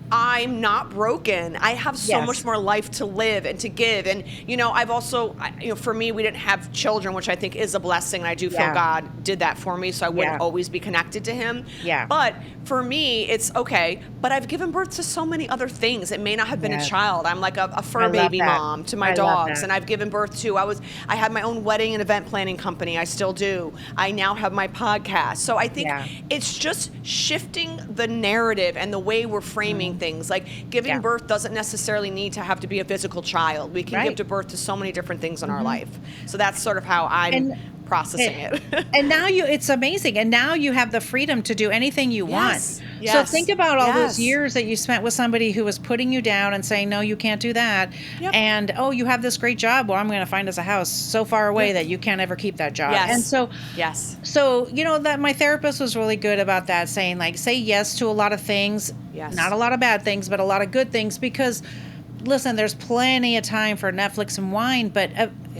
Speaker 1: I'm not broken. I have so much more life to live and to give. And, you know, I've also, you know, for me, we didn't have children, which I think is a blessing. And I do feel God did that for me, so I wouldn't always be connected to him. But for me, it's okay. But I've given birth to so many other things. It may not have been a child. I'm like a fur baby mom to my dogs. And I've given birth to, I had my own wedding and event planning company. I still do. I now have my podcast. So I think it's just shifting the narrative and the way we're framing things. Like, giving birth doesn't necessarily need to have to be a physical child. We can give birth to so many different things in our life. So that's sort of how I'm processing it.
Speaker 2: And now it's amazing. And now you have the freedom to do anything you want. So think about all those years that you spent with somebody who was putting you down and saying, no, you can't do that. And, oh, you have this great job. Well, I'm going to find us a house so far away that you can't ever keep that job. And so, so, you know, that my therapist was really good about that, saying, like, say yes to a lot of things, not a lot of bad things, but a lot of good things, because listen, there's plenty of time for Netflix and wine, but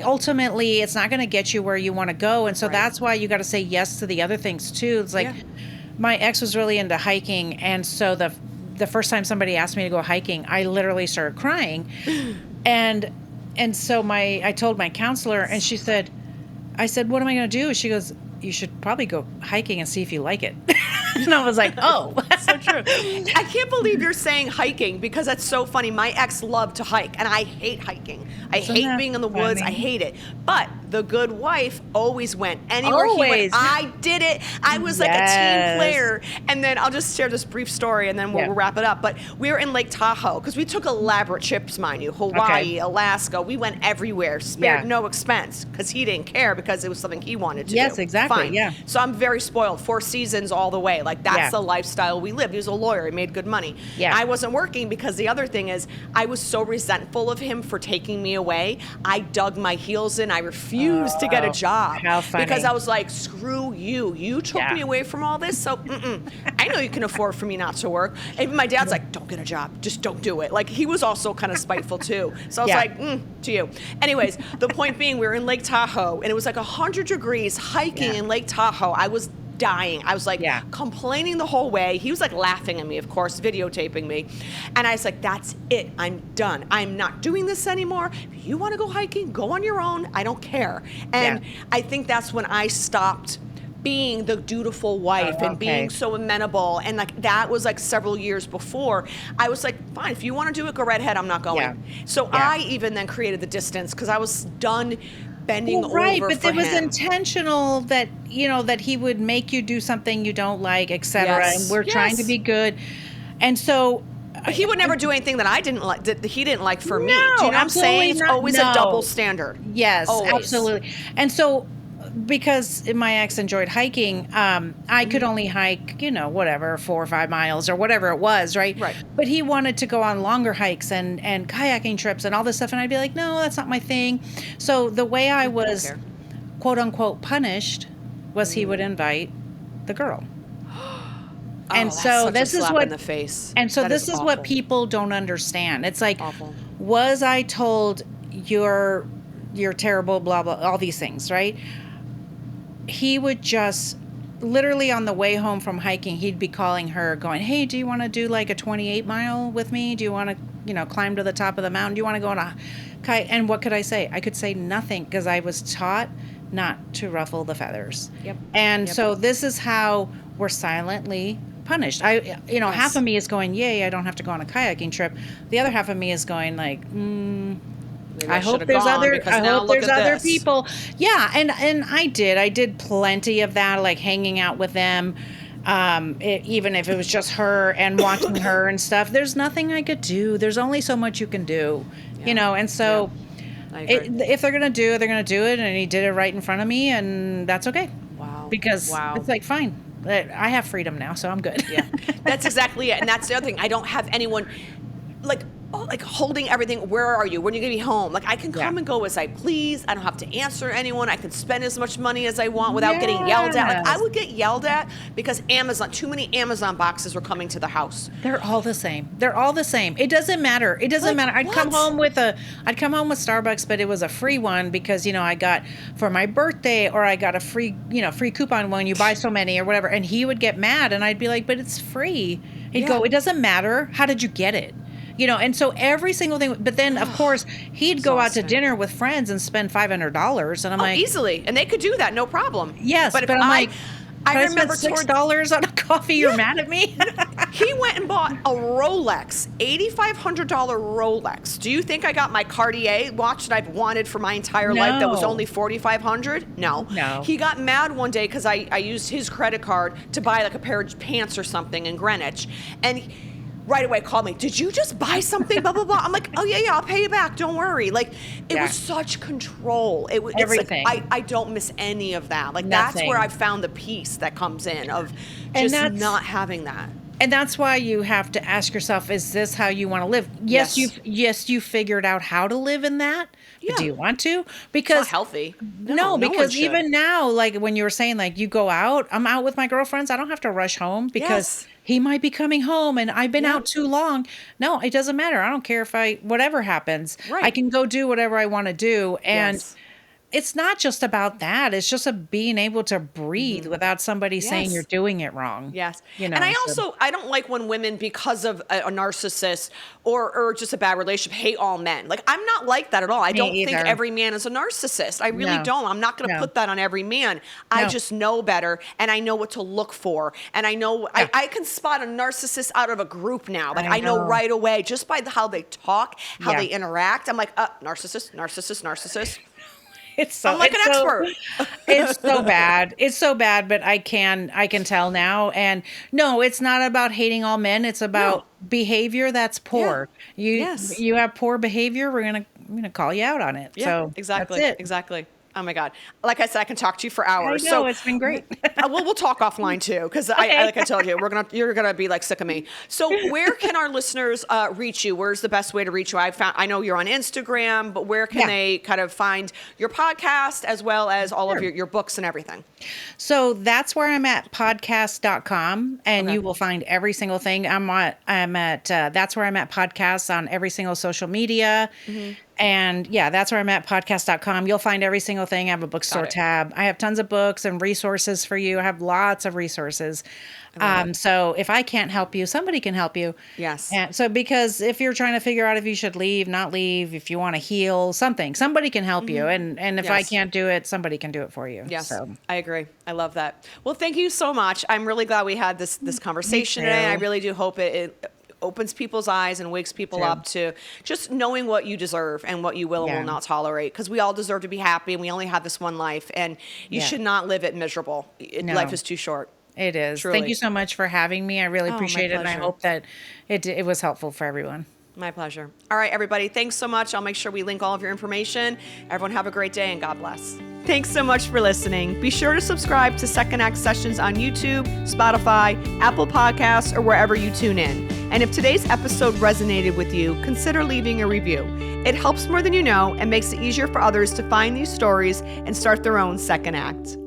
Speaker 2: ultimately it's not going to get you where you want to go. And so that's why you got to say yes to the other things too. It's like my ex was really into hiking. And so the first time somebody asked me to go hiking, I literally started crying. And so I told my counselor, and she said, I said, what am I going to do? She goes, you should probably go hiking and see if you like it. And I was like, oh.
Speaker 1: So true. I can't believe you're saying hiking, because that's so funny. My ex loved to hike, and I hate hiking. I hate being in the woods. I hate it. But the good wife always went. Anywhere he went, I did it. I was like a team player. And then I'll just share this brief story, and then we'll wrap it up. But we were in Lake Tahoe, because we took elaborate trips, mind you. Hawaii, Alaska. We went everywhere, spared no expense, because he didn't care, because it was something he wanted to do.
Speaker 2: Yes, exactly.
Speaker 1: Fine. Yeah. So I'm very spoiled. 4 seasons all the way. Like, that's the lifestyle we lived. He was a lawyer. He made good money. I wasn't working, because the other thing is, I was so resentful of him for taking me away. I dug my heels in. I refused to get a job.
Speaker 2: How funny.
Speaker 1: Because I was like, screw you. You took me away from all this. So I know you can afford for me not to work. Even my dad's like, don't get a job. Just don't do it. Like, he was also kind of spiteful too. So I was like, to you. Anyways, the point being, we were in Lake Tahoe, and it was like 100 degrees hiking in Lake Tahoe. I was dying. I was like complaining the whole way. He was like laughing at me, of course, videotaping me. And I was like, that's it. I'm done. I'm not doing this anymore. If you want to go hiking, go on your own. I don't care. And I think that's when I stopped being the dutiful wife and being so amenable. And like, that was like several years before. I was like, fine, if you want to do it, go right ahead. I'm not going. So I even then created the distance, because I was done bending over
Speaker 2: but
Speaker 1: for
Speaker 2: it was
Speaker 1: him.
Speaker 2: Intentional that, you know, that he would make you do something you don't like, etc. And we're trying to be good. And so,
Speaker 1: but he would never do anything that I didn't like, that he didn't like for me.
Speaker 2: No,
Speaker 1: do you know what I'm saying? It's
Speaker 2: not,
Speaker 1: always a double standard.
Speaker 2: Yes,
Speaker 1: always.
Speaker 2: Absolutely. And so, because my ex enjoyed hiking, I could only hike, you know, whatever, 4 or 5 miles or whatever it was, right? But he wanted to go on longer hikes and kayaking trips and all this stuff. And I'd be like, no, that's not my thing. So the way I was, quote unquote, punished was he would invite the girl. And so this is what,
Speaker 1: in the face.
Speaker 2: And so this is what people don't understand. It's like, was I told you're terrible, blah, blah, all these things, right? He would just literally on the way home from hiking, he'd be calling her going, hey, do you want to do like a 28-mile with me? Do you want to, climb to the top of the mountain? Do you want to go on a kite? And what could I say? I could say nothing because I was taught not to ruffle the feathers.
Speaker 1: Yep.
Speaker 2: And so this is how we're silently punished. Half of me is going, yay, I don't have to go on a kayaking trip. The other half of me is going like, I hope there's other people. Yeah, and I did plenty of that, like hanging out with them, even if it was just her and watching her and stuff. There's nothing I could do. There's only so much you can do, and so if they're gonna do it, they're gonna do it, and he did it right in front of me, and that's okay.
Speaker 1: Wow.
Speaker 2: Because it's like, fine, I have freedom now, so I'm good.
Speaker 1: Yeah, that's exactly it, and that's the other thing. I don't have anyone like holding everything. Where are you? When are you gonna be home? Like, I can come and go as I please. I don't have to answer anyone. I can spend as much money as I want without getting yelled at. Like, I would get yelled at because too many Amazon boxes were coming to the house.
Speaker 2: They're all the same. It doesn't matter. I'd come home with Starbucks, but it was a free one because, I got for my birthday, or I got a free coupon when you buy so many or whatever. And he would get mad, and I'd be like, but it's free. He'd go, it doesn't matter. How did you get it? And so every single thing, but then of course he'd go out to dinner with friends and spend $500, and I'm like,
Speaker 1: easily, and they could do that, no problem.
Speaker 2: Yes, but I'm like, I remember $6 on a coffee. You're mad at me?
Speaker 1: He went and bought a Rolex, $8,500 Rolex. Do you think I got my Cartier watch that I've wanted for my entire life that was only $4,500? No. He got mad one day because I used his credit card to buy like a pair of pants or something in Greenwich, and right away called me, did you just buy something, blah, blah, blah. I'm like, oh, yeah, I'll pay you back. Don't worry. Like, it was such control. It's
Speaker 2: everything.
Speaker 1: Like, I don't miss any of that. Like, that's where I found the peace that comes in of just not having that.
Speaker 2: And that's why you have to ask yourself, is this how you want to live? Yes, you figured out how to live in that. Yeah. But do you want to? Because
Speaker 1: it's not healthy.
Speaker 2: No, because even now, like when you were saying, like you go out, I'm out with my girlfriends. I don't have to rush home because he might be coming home and I've been out too long. No, it doesn't matter. I don't care if whatever happens. Right. I can go do whatever I want to do. And it's not just about that. It's just being able to breathe without somebody saying you're doing it wrong.
Speaker 1: Yes. And I don't like when women, because of a narcissist or just a bad relationship, hate all men. Like, I'm not like that at all. I don't think every man is a narcissist. I really don't. I'm not going to put that on every man. I just know better, and I know what to look for. And I know I can spot a narcissist out of a group now. Like, I know right away just by how they talk, how they interact. I'm like, narcissist. I'm like an expert.
Speaker 2: It's so bad. It's so bad, but I can tell now. And no, it's not about hating all men. It's about behavior that's poor. You have poor behavior. We're gonna call you out on it. Yeah, so
Speaker 1: exactly.
Speaker 2: That's it.
Speaker 1: Exactly. Oh my God. Like I said, I can talk to you for hours.
Speaker 2: I know, it's been great.
Speaker 1: We'll talk offline too, because like I told you, you're gonna be like sick of me. So where can our listeners reach you? Where's the best way to reach you? I know you're on Instagram, but where can they kind of find your podcast as well as all of your books and everything?
Speaker 2: So that's where I'm at, podcast.com, and you will find every single thing. I'm at that's where I'm at podcasts on every single social media. And that's where I'm at, podcast.com. You'll find every single thing. I have a bookstore tab. I have tons of books and resources for you. I have lots of resources. So if I can't help you, somebody can help you.
Speaker 1: Yes.
Speaker 2: And so because if you're trying to figure out if you should leave, not leave, if you want to heal, somebody can help you. And if I can't do it, somebody can do it for you.
Speaker 1: Yes,
Speaker 2: so.
Speaker 1: I agree. I love that. Well, thank you so much. I'm really glad we had this conversation today. I really do hope it opens people's eyes and wakes people up to just knowing what you deserve and what you will and will not tolerate, because we all deserve to be happy and we only have this one life, and you should not live it miserable. Life is too short.
Speaker 2: It is. Truly. Thank you so much for having me. I really appreciate it, and I hope that it was helpful for everyone.
Speaker 1: My pleasure. All right, everybody. Thanks so much. I'll make sure we link all of your information. Everyone have a great day, and God bless. Thanks so much for listening. Be sure to subscribe to Second Act Sessions on YouTube, Spotify, Apple Podcasts, or wherever you tune in. And if today's episode resonated with you, consider leaving a review. It helps more than you know and makes it easier for others to find these stories and start their own second act.